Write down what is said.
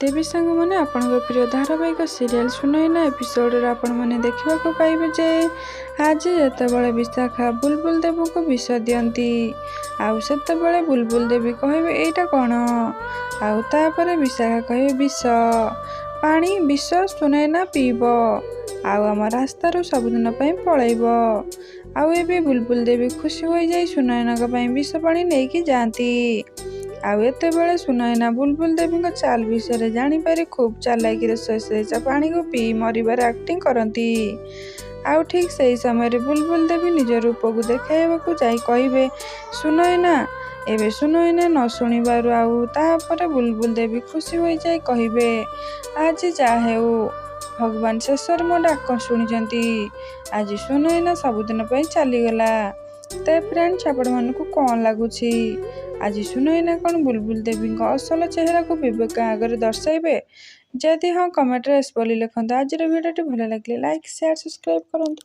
तेबे सांग मैंने आपण प्रिय धारावाहिक सीरियल सुनैना एपिसोड आपण मैंने देखा पाइबे जे आज जिते विशाखा बुलबुल देव को विष दियंती आउ सेतेबेले बुलबुल देवी कहबे एटा कौन आउ तापरे विशाखा कहबे विष पानी विष सुनैना पीब आउ आम रास्तार सबुदिन पलैब आउ एबे बुलबुल देवी खुशी हो जाए सुनैना विष पानी नहीं जाती आउ एते बेले सुनैना बुलबुल देवी चाल विषय जापर खूब चालाकी से पानी को पी मरबार एक्टिंग करती आउ ठीक से समय बुलबुल देवी निज रूप को देखा जाई कहे सुनैना एबे सुनैना न शुणिबारु आउ तापर बुलबुल देवी खुशी हो जाए कहे आज जाहे भगवान शेषर मो डाक शुणी आज सुनैना सबुदिन चलीगला। तो फ्रेंड्स आपण मानकु कौन लगुच आज सुनैना कौन बुलबुल देवी असल चेहरा को विवेक आगे दर्शाइबे जदि हाँ कमेंट रे बोली लिखते। आज वीडियो भल लगे लाइक शेयर सब्सक्राइब करूँ।